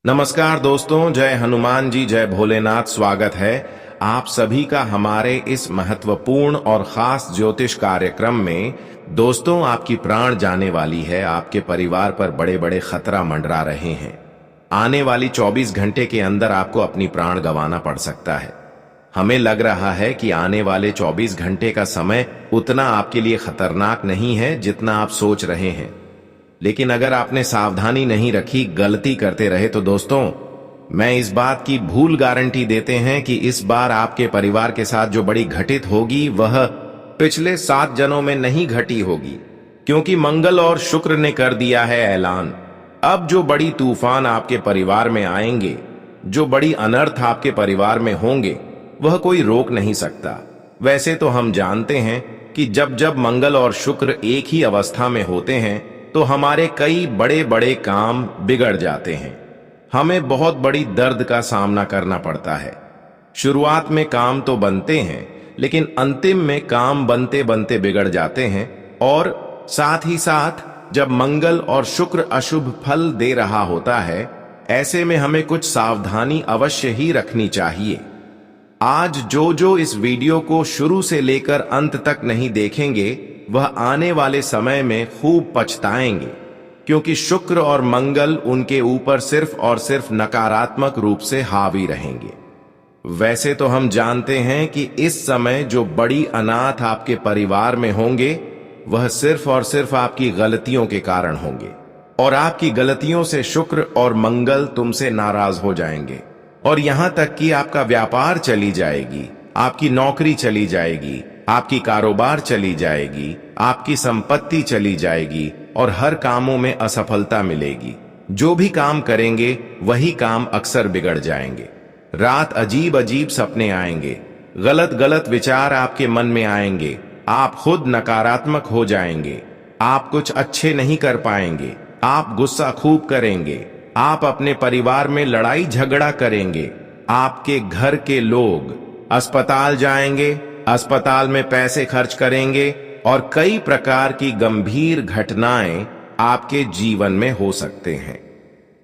नमस्कार दोस्तों, जय हनुमान जी, जय भोलेनाथ। स्वागत है आप सभी का हमारे इस महत्वपूर्ण और खास ज्योतिष कार्यक्रम में। दोस्तों, आपकी प्राण जाने वाली है। आपके परिवार पर बड़े बड़े खतरा मंडरा रहे हैं। आने वाली 24 घंटे के अंदर आपको अपनी प्राण गंवाना पड़ सकता है। हमें लग रहा है कि आने वाले 24 घंटे का समय उतना आपके लिए खतरनाक नहीं है जितना आप सोच रहे हैं। लेकिन अगर आपने सावधानी नहीं रखी, गलती करते रहे तो दोस्तों, मैं इस बात की भूल गारंटी देते हैं कि इस बार आपके परिवार के साथ जो बड़ी घटित होगी वह पिछले 7 जन्मों में नहीं घटी होगी। क्योंकि मंगल और शुक्र ने कर दिया है ऐलान। अब जो बड़ी तूफान आपके परिवार में आएंगे, जो बड़ी अनर्थ आपके परिवार में होंगे, वह कोई रोक नहीं सकता। वैसे तो हम जानते हैं कि जब जब मंगल और शुक्र एक ही अवस्था में होते हैं तो हमारे कई बड़े बड़े काम बिगड़ जाते हैं। हमें बहुत बड़ी दर्द का सामना करना पड़ता है। शुरुआत में काम तो बनते हैं, लेकिन अंतिम में काम बनते बनते बिगड़ जाते हैं। और साथ ही साथ जब मंगल और शुक्र अशुभ फल दे रहा होता है, ऐसे में हमें कुछ सावधानी अवश्य ही रखनी चाहिए। आज जो इस वीडियो को शुरू से लेकर अंत तक नहीं देखेंगे, वह आने वाले समय में खूब पछताएंगे। क्योंकि शुक्र और मंगल उनके ऊपर सिर्फ और सिर्फ नकारात्मक रूप से हावी रहेंगे। वैसे तो हम जानते हैं कि इस समय जो बड़ी अनाथ आपके परिवार में होंगे, वह सिर्फ और सिर्फ आपकी गलतियों के कारण होंगे। और आपकी गलतियों से शुक्र और मंगल तुमसे नाराज हो जाएंगे। और यहां तक कि आपका व्यापार चली जाएगी, आपकी नौकरी चली जाएगी, आपकी कारोबार चली जाएगी, आपकी संपत्ति चली जाएगी और हर कामों में असफलता मिलेगी। जो भी काम करेंगे वही काम अक्सर बिगड़ जाएंगे। रात अजीब अजीब सपने आएंगे, गलत गलत विचार आपके मन में आएंगे, आप खुद नकारात्मक हो जाएंगे, आप कुछ अच्छे नहीं कर पाएंगे, आप गुस्सा खूब करेंगे, आप अपने परिवार में लड़ाई झगड़ा करेंगे, आपके घर के लोग अस्पताल जाएंगे, अस्पताल में पैसे खर्च करेंगे और कई प्रकार की गंभीर घटनाएं आपके जीवन में हो सकते हैं।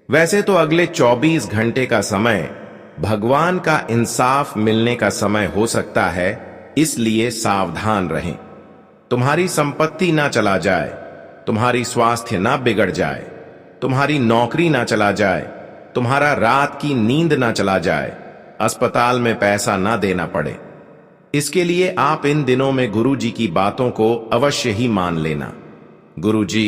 वैसे तो अगले 24 घंटे का समय भगवान का इंसाफ मिलने का समय हो सकता है, इसलिए सावधान रहें। तुम्हारी संपत्ति ना चला जाए, तुम्हारी स्वास्थ्य ना बिगड़ जाए, तुम्हारी नौकरी ना चला जाए, तुम्हारा रात की नींद ना चला जाए, अस्पताल में पैसा ना देना पड़े। इसके लिए आप इन दिनों में गुरु जी की बातों को अवश्य ही मान लेना। गुरु जी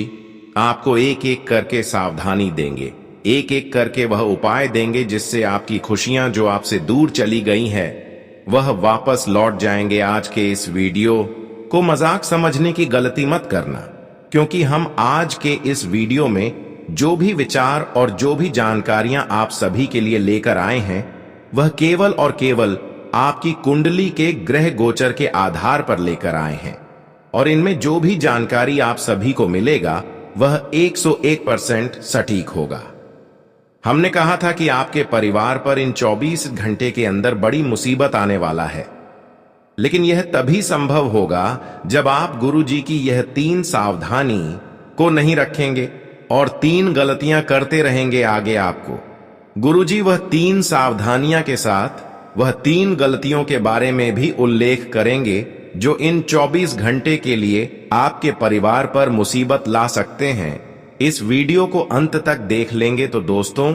आपको एक एक करके सावधानी देंगे, एक एक करके वह उपाय देंगे जिससे आपकी खुशियां जो आपसे दूर चली गई हैं, वह वापस लौट जाएंगे। आज के इस वीडियो को मजाक समझने की गलती मत करना, क्योंकि हम आज के इस वीडियो में जो भी विचार और जो भी जानकारियां आप सभी के लिए लेकर आए हैं, वह केवल और केवल आपकी कुंडली के ग्रह गोचर के आधार पर लेकर आए हैं। और इनमें जो भी जानकारी आप सभी को मिलेगा वह 101% सटीक होगा। हमने कहा था कि आपके परिवार पर इन 24 घंटे के अंदर बड़ी मुसीबत आने वाला है, लेकिन यह तभी संभव होगा जब आप गुरु जी की यह 3 सावधानी को नहीं रखेंगे और 3 गलतियां करते रहेंगे। आगे आपको गुरु जी वह 3 सावधानियां के साथ वह 3 गलतियों के बारे में भी उल्लेख करेंगे जो इन 24 घंटे के लिए आपके परिवार पर मुसीबत ला सकते हैं। इस वीडियो को अंत तक देख लेंगे तो दोस्तों,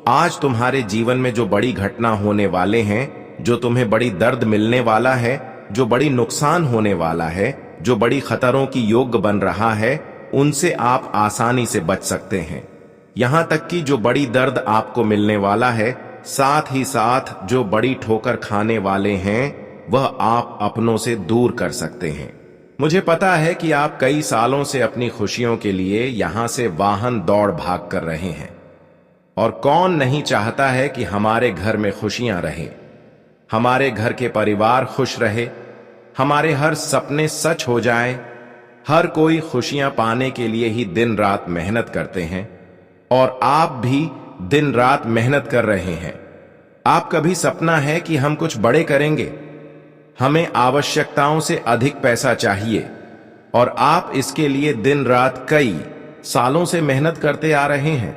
आज तुम्हारे जीवन में जो बड़ी घटना होने वाले हैं, जो तुम्हें बड़ी दर्द मिलने वाला है, जो बड़ी नुकसान होने वाला है, जो बड़ी खतरों की योग बन रहा है, उनसे आप आसानी से बच सकते हैं। यहां तक कि जो बड़ी दर्द आपको मिलने वाला है, साथ ही साथ जो बड़ी ठोकर खाने वाले हैं, वह आप अपनों से दूर कर सकते हैं। मुझे पता है कि आप कई सालों से अपनी खुशियों के लिए यहां से वाहन दौड़ भाग कर रहे हैं। और कौन नहीं चाहता है कि हमारे घर में खुशियां रहें, हमारे घर के परिवार खुश रहे, हमारे हर सपने सच हो जाएं। हर कोई खुशियां पाने के लिए ही दिन रात मेहनत करते हैं और आप भी दिन रात मेहनत कर रहे हैं। आपका भी सपना है कि हम कुछ बड़े करेंगे, हमें आवश्यकताओं से अधिक पैसा चाहिए और आप इसके लिए दिन रात कई सालों से मेहनत करते आ रहे हैं।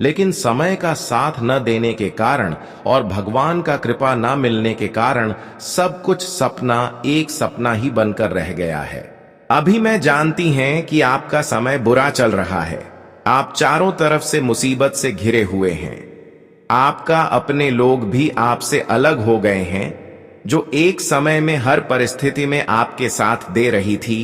लेकिन समय का साथ न देने के कारण और भगवान का कृपा न मिलने के कारण सब कुछ सपना एक सपना ही बनकर रह गया है। अभी मैं जानती हैं कि आपका समय बुरा चल रहा है। आप चारों तरफ से मुसीबत से घिरे हुए हैं। आपका अपने लोग भी आपसे अलग हो गए हैं। जो एक समय में हर परिस्थिति में आपके साथ दे रही थी,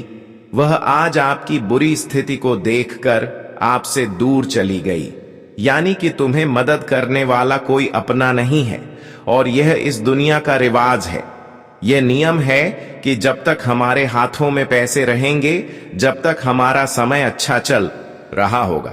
वह आज आपकी बुरी स्थिति को देखकर आपसे दूर चली गई। यानी कि तुम्हें मदद करने वाला कोई अपना नहीं है। और यह इस दुनिया का रिवाज है। यह नियम है कि जब तक हमारे हाथों में पैसे रहेंगे, जब तक हमारा समय अच्छा चल रहा होगा,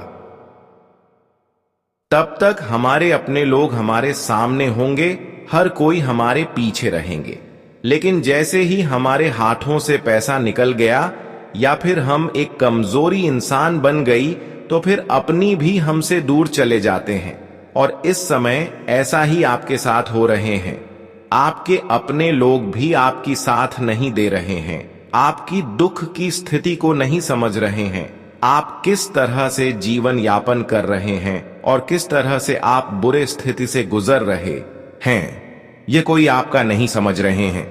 तब तक हमारे अपने लोग हमारे सामने होंगे, हर कोई हमारे पीछे रहेंगे। लेकिन जैसे ही हमारे हाथों से पैसा निकल गया या फिर हम एक कमजोरी इंसान बन गई, तो फिर अपनी भी हमसे दूर चले जाते हैं। और इस समय ऐसा ही आपके साथ हो रहे हैं। आपके अपने लोग भी आपकी साथ नहीं दे रहे हैं, आपकी दुख की स्थिति को नहीं समझ रहे हैं, आप किस तरह से जीवन यापन कर रहे हैं और किस तरह से आप बुरे स्थिति से गुजर रहे हैं, ये कोई आपका नहीं समझ रहे हैं।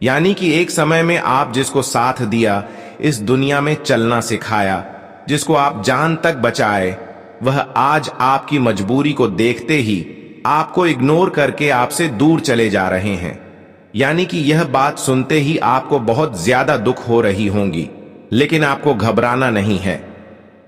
यानी कि एक समय में आप जिसको साथ दिया, इस दुनिया में चलना सिखाया, जिसको आप जान तक बचाए, वह आज आपकी मजबूरी को देखते ही आपको इग्नोर करके आपसे दूर चले जा रहे हैं। यानी कि यह बात सुनते ही आपको बहुत ज्यादा दुख हो रही होंगी, लेकिन आपको घबराना नहीं है।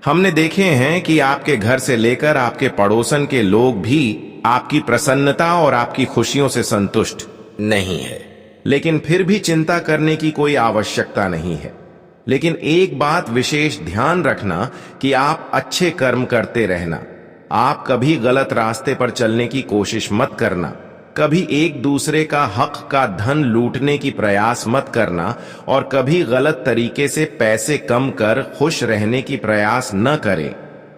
हमने देखे हैं कि आपके घर से लेकर आपके पड़ोसन के लोग भी आपकी प्रसन्नता और आपकी खुशियों से संतुष्ट नहीं है। लेकिन फिर भी चिंता करने की कोई आवश्यकता नहीं है। लेकिन एक बात विशेष ध्यान रखना कि आप अच्छे कर्म करते रहना। आप कभी गलत रास्ते पर चलने की कोशिश मत करना, कभी एक दूसरे का हक का धन लूटने की प्रयास मत करना, और कभी गलत तरीके से पैसे कम कर खुश रहने की प्रयास न करें।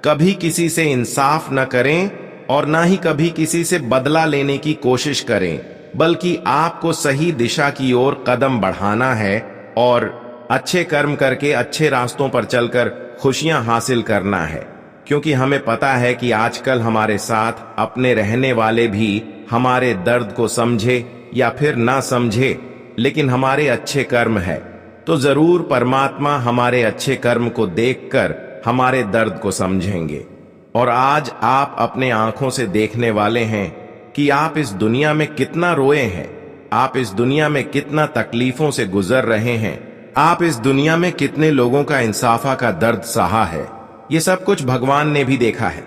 कभी किसी से इंसाफ न करें और ना ही कभी किसी से बदला लेने की कोशिश करें, बल्कि आपको सही दिशा की ओर कदम बढ़ाना है और अच्छे कर्म करके अच्छे रास्तों पर चलकर खुशियां हासिल करना है। क्योंकि हमें पता है कि आजकल हमारे साथ अपने रहने वाले भी हमारे दर्द को समझे या फिर ना समझे, लेकिन हमारे अच्छे कर्म है तो जरूर परमात्मा हमारे अच्छे कर्म को देखकर हमारे दर्द को समझेंगे। और आज आप अपने आंखों से देखने वाले हैं कि आप इस दुनिया में कितना रोए हैं, आप इस दुनिया में कितना तकलीफों से गुजर रहे हैं, आप इस दुनिया में कितने लोगों का इंसाफा का दर्द सहा है। ये सब कुछ भगवान ने भी देखा है।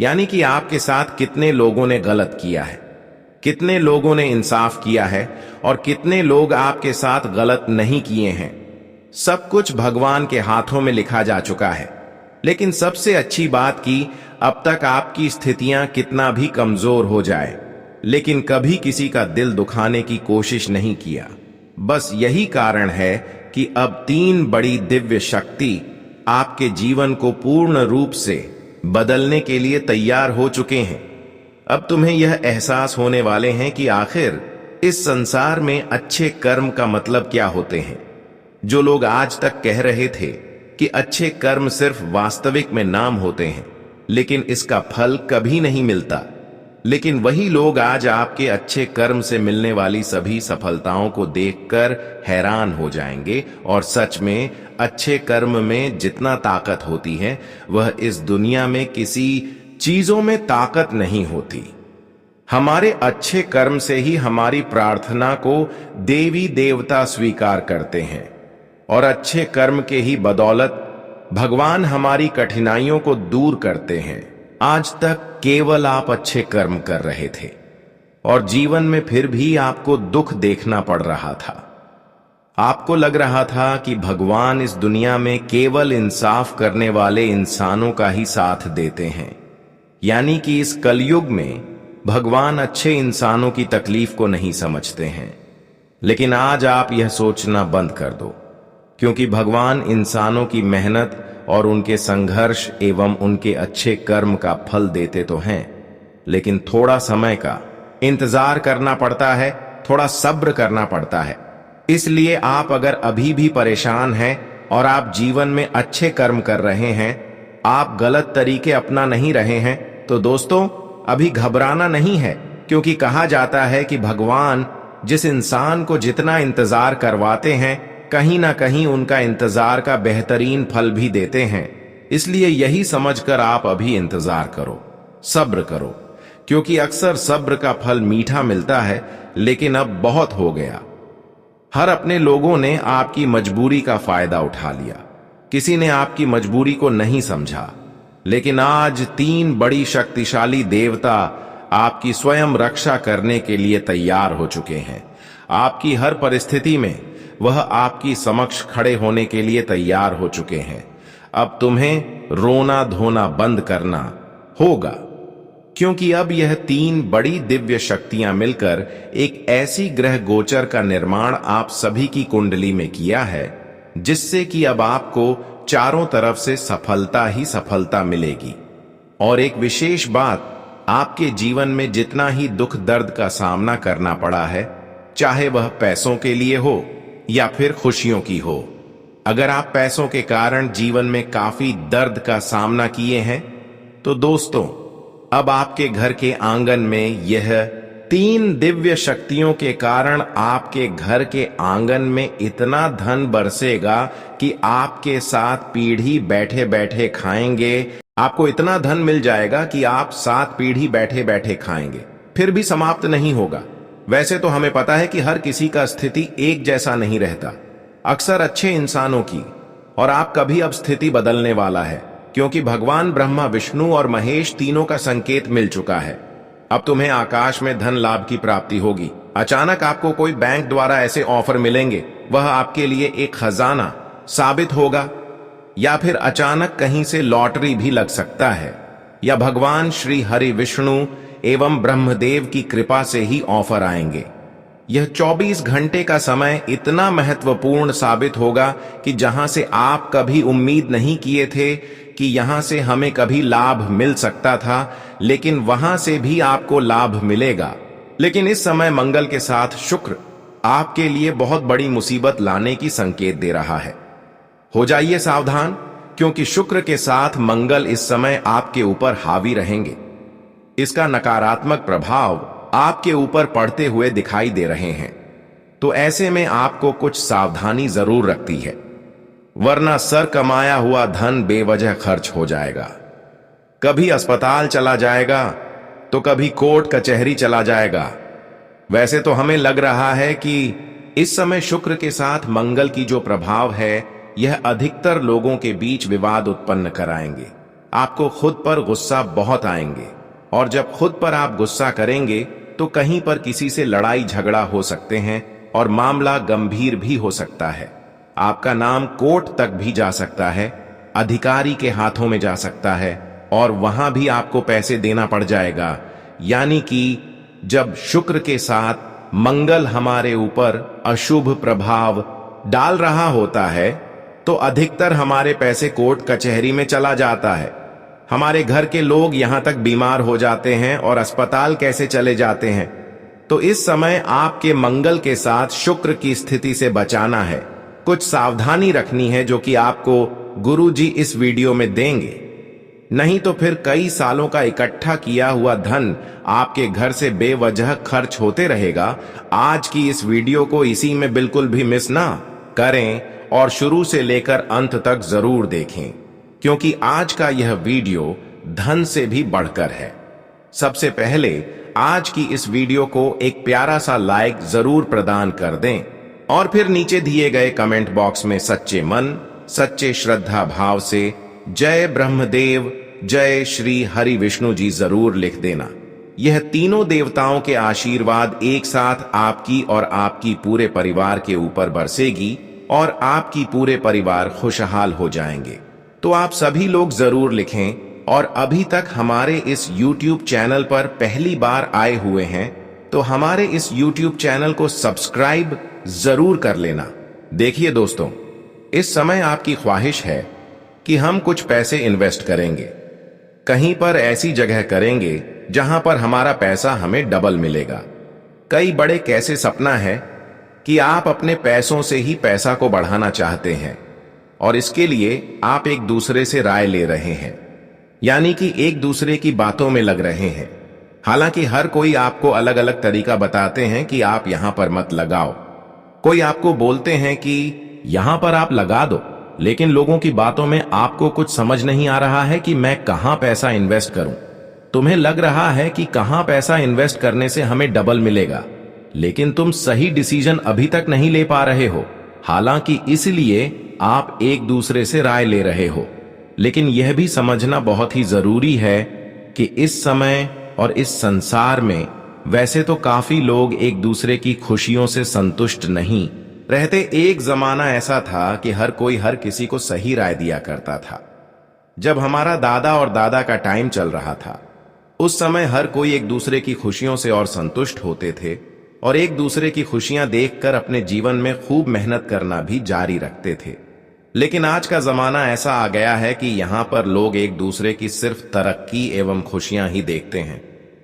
यानी कि आपके साथ कितने लोगों ने गलत किया है, कितने लोगों ने इंसाफ किया है और कितने लोग आपके साथ गलत नहीं किए हैं। सब कुछ भगवान के हाथों में लिखा जा चुका है। लेकिन सबसे अच्छी बात कि अब तक आपकी स्थितियां कितना भी कमजोर हो जाए, लेकिन कभी किसी का दिल दुखाने की कोशिश नहीं किया। बस यही कारण है कि अब 3 बड़ी दिव्य शक्ति आपके जीवन को पूर्ण रूप से बदलने के लिए तैयार हो चुके हैं। अब तुम्हें यह एहसास होने वाले हैं कि आखिर इस संसार में अच्छे कर्म का मतलब क्या होते हैं। जो लोग आज तक कह रहे थे कि अच्छे कर्म सिर्फ वास्तविक में नाम होते हैं, लेकिन इसका फल कभी नहीं मिलता, लेकिन वही लोग आज आपके अच्छे कर्म से मिलने वाली सभी सफलताओं को देखकर हैरान हो जाएंगे। और सच में अच्छे कर्म में जितना ताकत होती है, वह इस दुनिया में किसी चीजों में ताकत नहीं होती। हमारे अच्छे कर्म से ही हमारी प्रार्थना को देवी देवता स्वीकार करते हैं, और अच्छे कर्म के ही बदौलत भगवान हमारी कठिनाइयों को दूर करते हैं। आज तक केवल आप अच्छे कर्म कर रहे थे और जीवन में फिर भी आपको दुख देखना पड़ रहा था। आपको लग रहा था कि भगवान इस दुनिया में केवल इंसाफ करने वाले इंसानों का ही साथ देते हैं। यानी कि इस कलयुग में भगवान अच्छे इंसानों की तकलीफ को नहीं समझते हैं। लेकिन आज आप यह सोचना बंद कर दो, क्योंकि भगवान इंसानों की मेहनत और उनके संघर्ष एवं उनके अच्छे कर्म का फल देते तो हैं, लेकिन थोड़ा समय का इंतजार करना पड़ता है, थोड़ा सब्र करना पड़ता है। इसलिए आप अगर अभी भी परेशान हैं और आप जीवन में अच्छे कर्म कर रहे हैं, आप गलत तरीके अपना नहीं रहे हैं, तो दोस्तों अभी घबराना नहीं है, क्योंकि कहा जाता है कि भगवान जिस इंसान को जितना इंतजार करवाते हैं, कहीं ना कहीं उनका इंतजार का बेहतरीन फल भी देते हैं। इसलिए यही समझकर आप अभी इंतजार करो, सब्र करो, क्योंकि अक्सर सब्र का फल मीठा मिलता है, लेकिन अब बहुत हो गया। हर अपने लोगों ने आपकी मजबूरी का फायदा उठा लिया, किसी ने आपकी मजबूरी को नहीं समझा। लेकिन आज 3 बड़ी शक्तिशाली देवता आपकी स्वयं रक्षा करने के लिए तैयार हो चुके हैं। आपकी हर परिस्थिति में वह आपकी समक्ष खड़े होने के लिए तैयार हो चुके हैं। अब तुम्हें रोना धोना बंद करना होगा, क्योंकि अब यह 3 बड़ी दिव्य शक्तियां मिलकर एक ऐसी ग्रह गोचर का निर्माण आप सभी की कुंडली में किया है, जिससे कि अब आपको चारों तरफ से सफलता ही सफलता मिलेगी। और एक विशेष बात, आपके जीवन में जितना ही दुख दर्द का सामना करना पड़ा है, चाहे वह पैसों के लिए हो या फिर खुशियों की हो, अगर आप पैसों के कारण जीवन में काफी दर्द का सामना किए हैं, तो दोस्तों अब आपके घर के आंगन में यह 3 दिव्य शक्तियों के कारण आपके घर के आंगन में इतना धन बरसेगा कि आपके साथ पीढ़ी बैठे बैठे खाएंगे। आपको इतना धन मिल जाएगा कि आप 7 पीढ़ी बैठे बैठे खाएंगे, फिर भी समाप्त नहीं होगा। वैसे तो हमें पता है कि हर किसी का स्थिति एक जैसा नहीं रहता, अक्सर अच्छे इंसानों की, और आपका भी अब स्थिति बदलने वाला है, क्योंकि भगवान ब्रह्मा, विष्णु और महेश तीनों का संकेत मिल चुका है। अब तुम्हें आकाश में धन लाभ की प्राप्ति होगी। अचानक आपको कोई बैंक द्वारा ऐसे ऑफर मिलेंगे, वह आपके लिए एक खजाना साबित होगा, या फिर अचानक कहीं से लॉटरी भी लग सकता है, या भगवान श्री हरि विष्णु एवं ब्रह्मदेव की कृपा से ही ऑफर आएंगे। यह 24 घंटे का समय इतना महत्वपूर्ण साबित होगा कि जहां से आप कभी उम्मीद नहीं किए थे कि यहां से हमें कभी लाभ मिल सकता था, लेकिन वहां से भी आपको लाभ मिलेगा। लेकिन इस समय मंगल के साथ शुक्र आपके लिए बहुत बड़ी मुसीबत लाने की संकेत दे रहा है। हो जाइए सावधान, क्योंकि शुक्र के साथ मंगल इस समय आपके ऊपर हावी रहेंगे। इसका नकारात्मक प्रभाव आपके ऊपर पड़ते हुए दिखाई दे रहे हैं, तो ऐसे में आपको कुछ सावधानी जरूर रखती है, वरना सर कमाया हुआ धन बेवजह खर्च हो जाएगा। कभी अस्पताल चला जाएगा तो कभी कोर्ट कचहरी चला जाएगा। वैसे तो हमें लग रहा है कि इस समय शुक्र के साथ मंगल की जो प्रभाव है, यह अधिकतर लोगों के बीच विवाद उत्पन्न कराएंगे। आपको खुद पर गुस्सा बहुत आएंगे, और जब खुद पर आप गुस्सा करेंगे तो कहीं पर किसी से लड़ाई झगड़ा हो सकते हैं और मामला गंभीर भी हो सकता है। आपका नाम कोर्ट तक भी जा सकता है, अधिकारी के हाथों में जा सकता है, और वहां भी आपको पैसे देना पड़ जाएगा। यानी कि जब शुक्र के साथ मंगल हमारे ऊपर अशुभ प्रभाव डाल रहा होता है, तो अधिकतर हमारे पैसे कोर्ट कचहरी में चला जाता है। हमारे घर के लोग यहां तक बीमार हो जाते हैं और अस्पताल कैसे चले जाते हैं। तो इस समय आपके मंगल के साथ शुक्र की स्थिति से बचाना है, कुछ सावधानी रखनी है, जो कि आपको गुरुजी इस वीडियो में देंगे। नहीं तो फिर कई सालों का इकट्ठा किया हुआ धन आपके घर से बेवजह खर्च होते रहेगा। आज की इस वीडियो को इसी में बिल्कुल भी मिस ना करें और शुरू से लेकर अंत तक जरूर देखें, क्योंकि आज का यह वीडियो धन से भी बढ़कर है। सबसे पहले आज की इस वीडियो को एक प्यारा सा लाइक जरूर प्रदान कर दें, और फिर नीचे दिए गए कमेंट बॉक्स में सच्चे मन, सच्चे श्रद्धा भाव से जय ब्रह्मदेव, जय श्री हरि विष्णु जी जरूर लिख देना। यह तीनों देवताओं के आशीर्वाद एक साथ आपकी और आपकी पूरे परिवार के ऊपर बरसेगी, और आपकी पूरे परिवार खुशहाल हो जाएंगे। तो आप सभी लोग जरूर लिखें, और अभी तक हमारे इस YouTube चैनल पर पहली बार आए हुए हैं तो हमारे इस YouTube चैनल को सब्सक्राइब जरूर कर लेना। देखिए दोस्तों, इस समय आपकी ख्वाहिश है कि हम कुछ पैसे इन्वेस्ट करेंगे, कहीं पर ऐसी जगह करेंगे जहां पर हमारा पैसा हमें डबल मिलेगा। कई बड़े कैसे सपना है कि आप अपने पैसों से ही पैसा को बढ़ाना चाहते हैं, और इसके लिए आप एक दूसरे से राय ले रहे हैं। यानी कि एक दूसरे की बातों में लग रहे हैं। हालांकि हर कोई आपको अलग अलग तरीका बताते हैं कि आप यहां पर मत लगाओ। कोई आपको बोलते हैं कि यहां पर आप लगा दो, लेकिन लोगों की बातों में आपको कुछ समझ नहीं आ रहा है कि मैं कहां पैसा इन्वेस्ट करूं। तुम्हें लग रहा है कि कहां पैसा इन्वेस्ट करने से हमें डबल मिलेगा, लेकिन तुम सही डिसीजन अभी तक नहीं ले पा रहे हो। हालांकि इसलिए आप एक दूसरे से राय ले रहे हो। लेकिन यह भी समझना बहुत ही जरूरी है कि इस समय और इस संसार में वैसे तो काफी लोग एक दूसरे की खुशियों से संतुष्ट नहीं रहते। एक जमाना ऐसा था कि हर कोई हर किसी को सही राय दिया करता था। जब हमारा दादा और दादा का टाइम चल रहा था, उस समय हर कोई एक दूसरे की खुशियों से और संतुष्ट होते थे और एक दूसरे की खुशियां देखकर अपने जीवन में खूब मेहनत करना भी जारी रखते थे। लेकिन आज का जमाना ऐसा आ गया है कि यहां पर लोग एक दूसरे की सिर्फ तरक्की एवं खुशियां ही देखते हैं,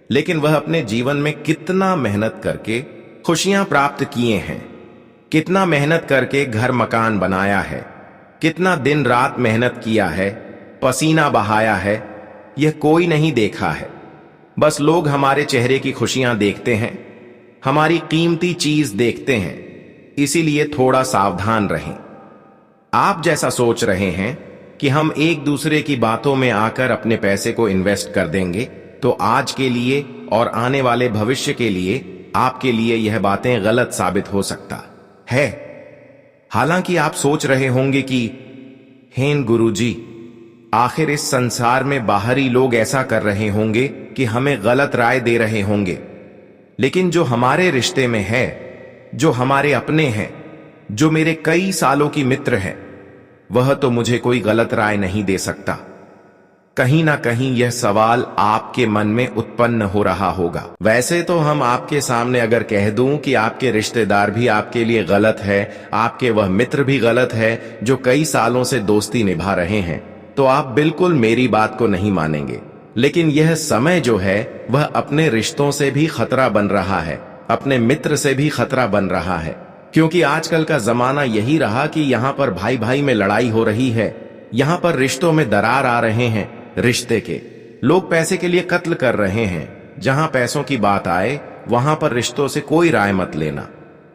लेकिन वह अपने जीवन में कितना मेहनत करके खुशियां प्राप्त किए हैं, कितना मेहनत करके घर मकान बनाया है, कितना दिन रात मेहनत किया है, पसीना बहाया है, यह कोई नहीं देखा है। बस लोग हमारे चेहरे की खुशियां देखते हैं, हमारी कीमती चीज देखते हैं। इसीलिए थोड़ा सावधान रहें। आप जैसा सोच रहे हैं कि हम एक दूसरे की बातों में आकर अपने पैसे को इन्वेस्ट कर देंगे, तो आज के लिए और आने वाले भविष्य के लिए आपके लिए यह बातें गलत साबित हो सकता है। हालांकि आप सोच रहे होंगे कि हेन गुरुजी, आखिर इस संसार में बाहरी लोग ऐसा कर रहे होंगे कि हमें गलत राय दे रहे होंगे, लेकिन जो हमारे रिश्ते में है, जो हमारे अपने हैं, जो मेरे कई सालों की मित्र हैं, वह तो मुझे कोई गलत राय नहीं दे सकता। कहीं ना कहीं यह सवाल आपके मन में उत्पन्न हो रहा होगा। वैसे तो हम आपके सामने अगर कह दूं कि आपके रिश्तेदार भी आपके लिए गलत है, आपके वह मित्र भी गलत है जो कई सालों से दोस्ती निभा रहे हैं, तो आप बिल्कुल मेरी बात को नहीं मानेंगे। लेकिन यह समय जो है वह अपने रिश्तों से भी खतरा बन रहा है, अपने मित्र से भी खतरा बन रहा है। क्योंकि आजकल का जमाना यही रहा कि यहाँ पर भाई भाई में लड़ाई हो रही है, यहाँ पर रिश्तों में दरार आ रहे हैं। रिश्ते के लोग पैसे के लिए कत्ल कर रहे हैं। जहां पैसों की बात आए वहां पर रिश्तों से कोई राय मत लेना,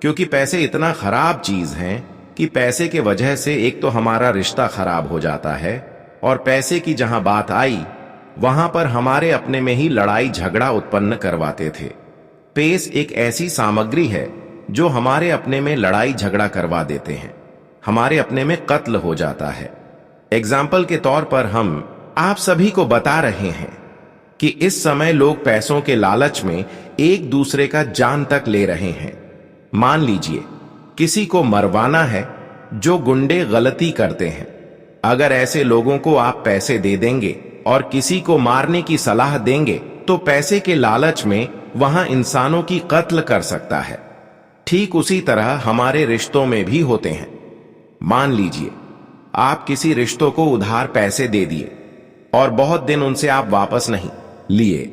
क्योंकि पैसे इतना खराब चीज हैं कि पैसे के वजह से एक तो हमारा रिश्ता खराब हो जाता है, और पैसे की जहां बात आई वहां पर हमारे अपने में ही लड़ाई झगड़ा उत्पन्न करवाते थे। पैसे एक ऐसी सामग्री है जो हमारे अपने में लड़ाई झगड़ा करवा देते हैं, हमारे अपने में कत्ल हो जाता है। एग्जाम्पल के तौर पर हम आप सभी को बता रहे हैं कि इस समय लोग पैसों के लालच में एक दूसरे का जान तक ले रहे हैं। मान लीजिए किसी को मरवाना है, जो गुंडे गलती करते हैं। अगर ऐसे लोगों को आप पैसे दे देंगे और किसी को मारने की सलाह देंगे, तो पैसे के लालच में वहां इंसानों की कत्ल कर सकता है। ठीक उसी तरह हमारे रिश्तों में भी होते हैं। मान लीजिए आप किसी रिश्तों को उधार पैसे दे दिए और बहुत दिन उनसे आप वापस नहीं लिए,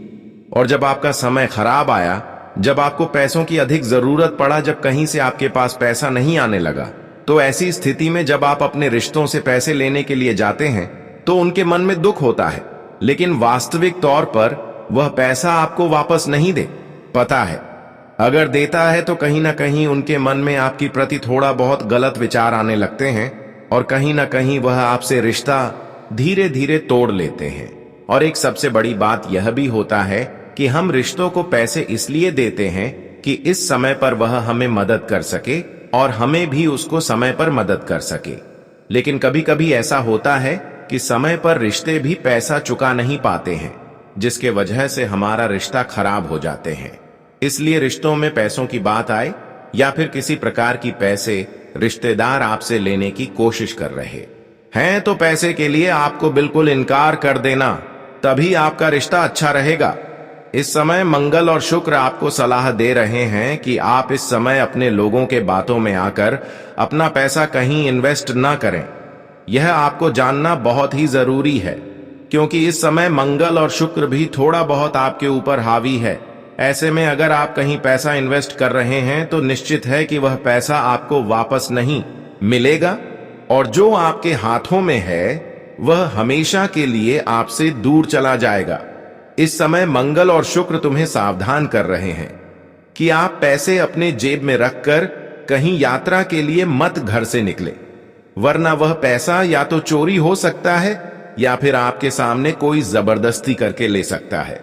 और जब आपका समय खराब आया, जब आपको पैसों की अधिक जरूरत पड़ा, जब कहीं से आपके पास पैसा नहीं आने लगा, तो ऐसी स्थिति में जब आप अपने रिश्तों से पैसे लेने के लिए जाते हैं तो उनके मन में दुख होता है, लेकिन वास्तविक तौर पर वह पैसा आपको वापस नहीं दे। पता है, अगर देता है तो कहीं ना कहीं उनके मन में आपकी प्रति थोड़ा बहुत गलत विचार आने लगते हैं, और कहीं ना कहीं वह आपसे रिश्ता धीरे धीरे तोड़ लेते हैं। और एक सबसे बड़ी बात यह भी होता है कि हम रिश्तों को पैसे इसलिए देते हैं कि इस समय पर वह हमें मदद कर सके और हमें भी उसको समय पर मदद कर सके। लेकिन कभी कभी ऐसा होता है कि समय पर रिश्ते भी पैसा चुका नहीं पाते हैं, जिसके वजह से हमारा रिश्ता खराब हो जाते हैं। इसलिए रिश्तों में पैसों की बात आए या फिर किसी प्रकार की पैसे रिश्तेदार आपसे लेने की कोशिश कर रहे हैं, तो पैसे के लिए आपको बिल्कुल इनकार कर देना, तभी आपका रिश्ता अच्छा रहेगा। इस समय मंगल और शुक्र आपको सलाह दे रहे हैं कि आप इस समय अपने लोगों के बातों में आकर अपना पैसा कहीं इन्वेस्ट ना करें। यह आपको जानना बहुत ही जरूरी है, क्योंकि इस समय मंगल और शुक्र भी थोड़ा बहुत आपके ऊपर हावी है। ऐसे में अगर आप कहीं पैसा इन्वेस्ट कर रहे हैं तो निश्चित है कि वह पैसा आपको वापस नहीं मिलेगा, और जो आपके हाथों में है वह हमेशा के लिए आपसे दूर चला जाएगा। इस समय मंगल और शुक्र तुम्हें सावधान कर रहे हैं कि आप पैसे अपने जेब में रखकर कहीं यात्रा के लिए मत घर से निकले, वरना वह पैसा या तो चोरी हो सकता है या फिर आपके सामने कोई जबरदस्ती करके ले सकता है।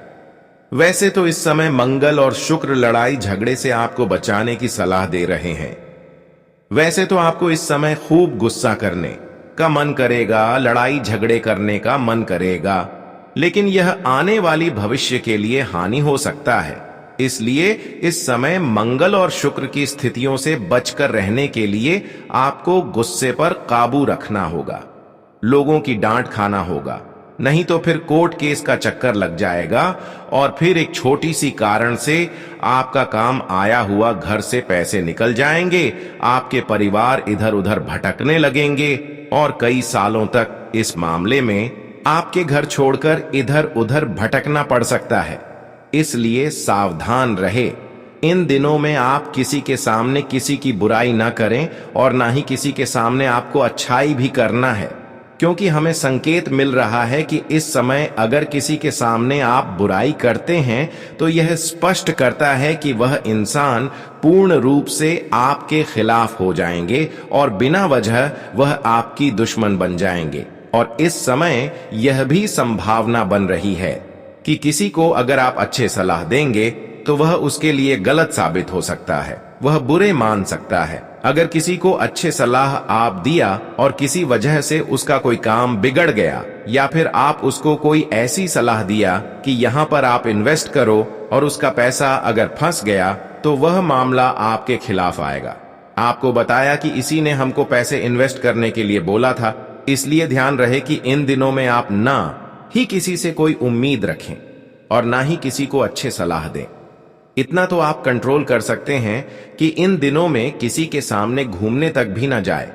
वैसे तो इस समय मंगल और शुक्र लड़ाई झगड़े से आपको बचाने की सलाह दे रहे हैं। वैसे तो आपको इस समय खूब गुस्सा करने का मन करेगा, लड़ाई झगड़े करने का मन करेगा, लेकिन यह आने वाली भविष्य के लिए हानि हो सकता है। इसलिए इस समय मंगल और शुक्र की स्थितियों से बचकर रहने के लिए आपको गुस्से पर काबू रखना होगा, लोगों की डांट खाना होगा, नहीं तो फिर कोर्ट केस का चक्कर लग जाएगा और फिर एक छोटी सी कारण से आपका काम आया हुआ घर से पैसे निकल जाएंगे, आपके परिवार इधर उधर भटकने लगेंगे और कई सालों तक इस मामले में आपके घर छोड़कर इधर उधर भटकना पड़ सकता है। इसलिए सावधान रहे। इन दिनों में आप किसी के सामने किसी की बुराई ना करें और ना ही किसी के सामने आपको अच्छाई भी करना है, क्योंकि हमें संकेत मिल रहा है कि इस समय अगर किसी के सामने आप बुराई करते हैं तो यह स्पष्ट करता है कि वह इंसान पूर्ण रूप से आपके खिलाफ हो जाएंगे और बिना वजह वह आपकी दुश्मन बन जाएंगे। और इस समय यह भी संभावना बन रही है कि किसी को अगर आप अच्छे सलाह देंगे तो वह उसके लिए गलत साबित हो सकता है, वह बुरे मान सकता है। अगर किसी को अच्छे सलाह आप दिया और किसी वजह से उसका कोई काम बिगड़ गया, या फिर आप उसको कोई ऐसी सलाह दिया कि यहाँ पर आप इन्वेस्ट करो और उसका पैसा अगर फंस गया, तो वह मामला आपके खिलाफ आएगा। आपको बताया कि इसी ने हमको पैसे इन्वेस्ट करने के लिए बोला था, इसलिए ध्यान रहे कि इन दिनों में आप ना ही किसी से कोई उम्मीद रखें और ना ही किसी को अच्छे सलाह दें। इतना तो आप कंट्रोल कर सकते हैं कि इन दिनों में किसी के सामने घूमने तक भी ना जाए,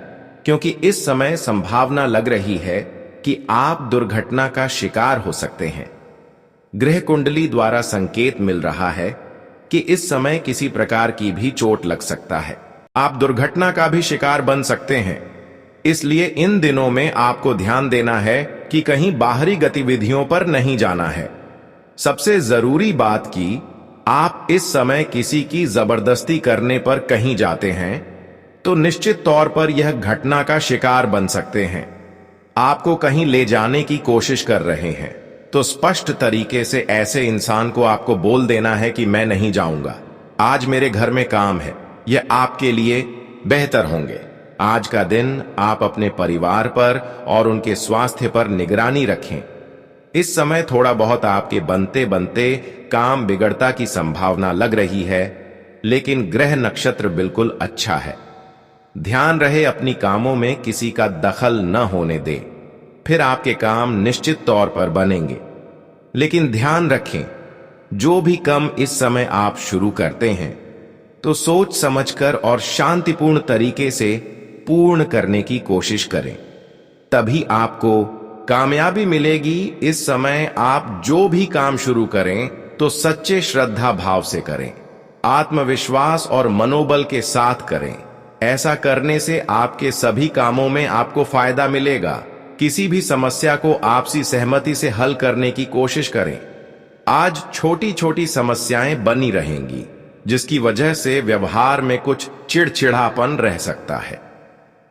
क्योंकि इस समय संभावना लग रही है कि आप दुर्घटना का शिकार हो सकते हैं। ग्रह कुंडली द्वारा संकेत मिल रहा है कि इस समय किसी प्रकार की भी चोट लग सकता है, आप दुर्घटना का भी शिकार बन सकते हैं। इसलिए इन दिनों में आपको ध्यान देना है कि कहीं बाहरी गतिविधियों पर नहीं जाना है। सबसे जरूरी बात कि आप इस समय किसी की जबरदस्ती करने पर कहीं जाते हैं तो निश्चित तौर पर यह घटना का शिकार बन सकते हैं। आपको कहीं ले जाने की कोशिश कर रहे हैं तो स्पष्ट तरीके से ऐसे इंसान को आपको बोल देना है कि मैं नहीं जाऊंगा, आज मेरे घर में काम है, यह आपके लिए बेहतर होंगे। आज का दिन आप अपने परिवार पर और उनके स्वास्थ्य पर निगरानी रखें। इस समय थोड़ा बहुत आपके बनते बनते काम बिगड़ता की संभावना लग रही है, लेकिन ग्रह नक्षत्र बिल्कुल अच्छा है। ध्यान रहे अपनी कामों में किसी का दखल न होने दे, फिर आपके काम निश्चित तौर पर बनेंगे। लेकिन ध्यान रखें, जो भी काम इस समय आप शुरू करते हैं तो सोच समझकर और शांतिपूर्ण तरीके से पूर्ण करने की कोशिश करें, तभी आपको कामयाबी मिलेगी। इस समय आप जो भी काम शुरू करें तो सच्चे श्रद्धा भाव से करें, आत्मविश्वास और मनोबल के साथ करें। ऐसा करने से आपके सभी कामों में आपको फायदा मिलेगा। किसी भी समस्या को आपसी सहमति से हल करने की कोशिश करें। आज छोटी छोटी समस्याएं बनी रहेंगी, जिसकी वजह से व्यवहार में कुछ चिड़चिड़ापन रह सकता है।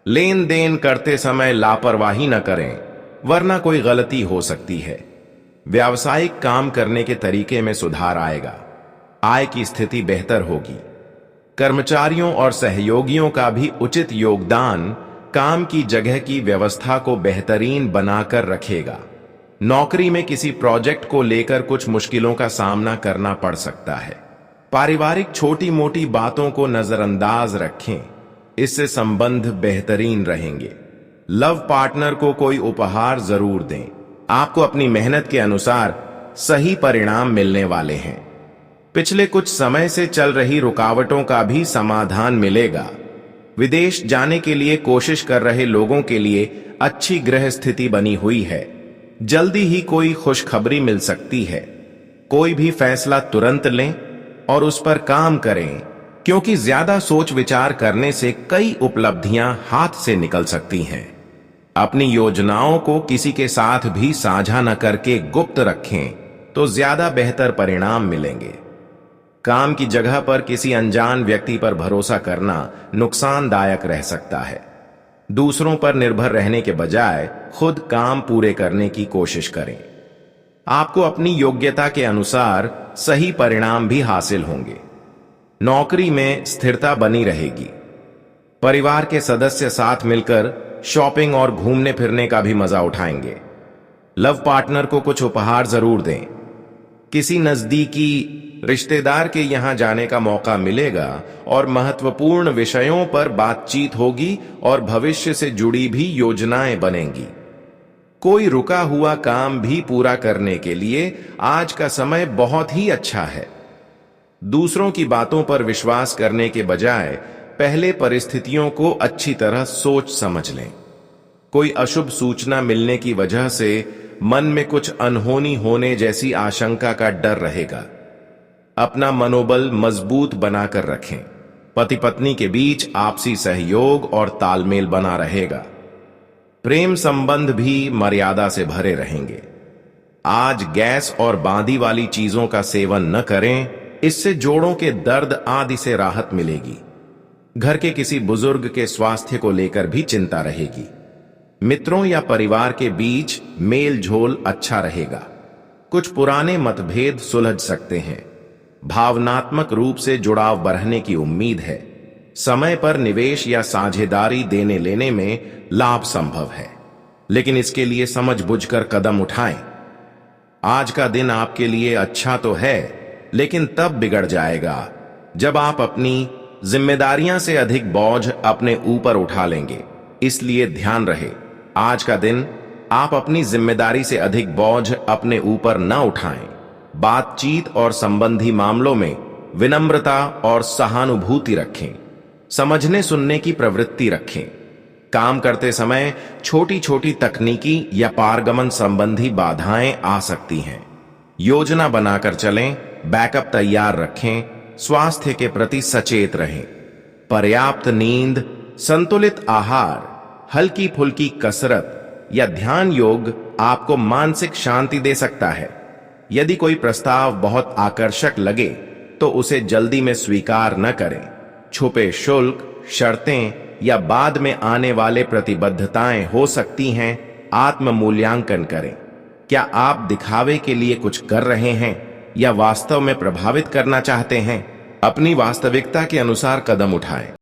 लेन देन करते समय लापरवाही न करें, वरना कोई गलती हो सकती है। व्यावसायिक काम करने के तरीके में सुधार आएगा, आय की स्थिति बेहतर होगी। कर्मचारियों और सहयोगियों का भी उचित योगदान काम की जगह की व्यवस्था को बेहतरीन बनाकर रखेगा। नौकरी में किसी प्रोजेक्ट को लेकर कुछ मुश्किलों का सामना करना पड़ सकता है। पारिवारिक छोटी मोटी बातों को नजरअंदाज रखें, इससे संबंध बेहतरीन रहेंगे। लव पार्टनर को कोई उपहार जरूर दें, आपको अपनी मेहनत के अनुसार सही परिणाम मिलने वाले हैं। पिछले कुछ समय से चल रही रुकावटों का भी समाधान मिलेगा। विदेश जाने के लिए कोशिश कर रहे लोगों के लिए अच्छी ग्रह स्थिति बनी हुई है। जल्दी ही कोई खुशखबरी मिल सकती है। कोई भी फैसला तुरंत लें और उस पर काम करें, क्योंकि ज्यादा सोच विचार करने से कई उपलब्धियां हाथ से निकल सकती हैं। अपनी योजनाओं को किसी के साथ भी साझा न करके गुप्त रखें तो ज्यादा बेहतर परिणाम मिलेंगे। काम की जगह पर किसी अनजान व्यक्ति पर भरोसा करना नुकसानदायक रह सकता है। दूसरों पर निर्भर रहने के बजाय खुद काम पूरे करने की कोशिश करें। आपको अपनी योग्यता के अनुसार सही परिणाम भी हासिल होंगे। नौकरी में स्थिरता बनी रहेगी। परिवार के सदस्य साथ मिलकर शॉपिंग और घूमने फिरने का भी मजा उठाएंगे। लव पार्टनर को कुछ उपहार जरूर दें। किसी नजदीकी रिश्तेदार के यहां जाने का मौका मिलेगा और महत्वपूर्ण विषयों पर बातचीत होगी और भविष्य से जुड़ी भी योजनाएं बनेंगी। कोई रुका हुआ काम भी पूरा करने के लिए आज का समय बहुत ही अच्छा है। दूसरों की बातों पर विश्वास करने के बजाय पहले परिस्थितियों को अच्छी तरह सोच समझ लें। कोई अशुभ सूचना मिलने की वजह से मन में कुछ अनहोनी होने जैसी आशंका का डर रहेगा। अपना मनोबल मजबूत बनाकर रखें। पति पत्नी के बीच आपसी सहयोग और तालमेल बना रहेगा। प्रेम संबंध भी मर्यादा से भरे रहेंगे। आज गैस और बांदी वाली चीजों का सेवन न करें, इससे जोड़ों के दर्द आदि से राहत मिलेगी। घर के किसी बुजुर्ग के स्वास्थ्य को लेकर भी चिंता रहेगी। मित्रों या परिवार के बीच मेल झोल अच्छा रहेगा। कुछ पुराने मतभेद सुलझ सकते हैं। भावनात्मक रूप से जुड़ाव बढ़ने की उम्मीद है। समय पर निवेश या साझेदारी देने लेने में लाभ संभव है, लेकिन इसके लिए समझ बुझकर कदम उठाएं। आज का दिन आपके लिए अच्छा तो है, लेकिन तब बिगड़ जाएगा जब आप अपनी जिम्मेदारियां से अधिक बोझ अपने ऊपर उठा लेंगे। इसलिए ध्यान रहे, आज का दिन आप अपनी जिम्मेदारी से अधिक बोझ अपने ऊपर न उठाएं। बातचीत और संबंधी मामलों में विनम्रता और सहानुभूति रखें। समझने सुनने की प्रवृत्ति रखें। काम करते समय छोटी छोटी तकनीकी या पारगमन संबंधी बाधाएं आ सकती हैं। योजना बनाकर चलें, बैकअप तैयार रखें, स्वास्थ्य के प्रति सचेत रहें। पर्याप्त नींद, संतुलित आहार, हल्की फुल्की कसरत या ध्यान योग आपको मानसिक शांति दे सकता है। यदि कोई प्रस्ताव बहुत आकर्षक लगे तो उसे जल्दी में स्वीकार न करें। छुपे शुल्क, शर्तें या बाद में आने वाले प्रतिबद्धताएं हो सकती हैं। आत्म मूल्यांकन करें। क्या आप दिखावे के लिए कुछ कर रहे हैं या वास्तव में प्रभावित करना चाहते हैं? अपनी वास्तविकता के अनुसार कदम उठाएं।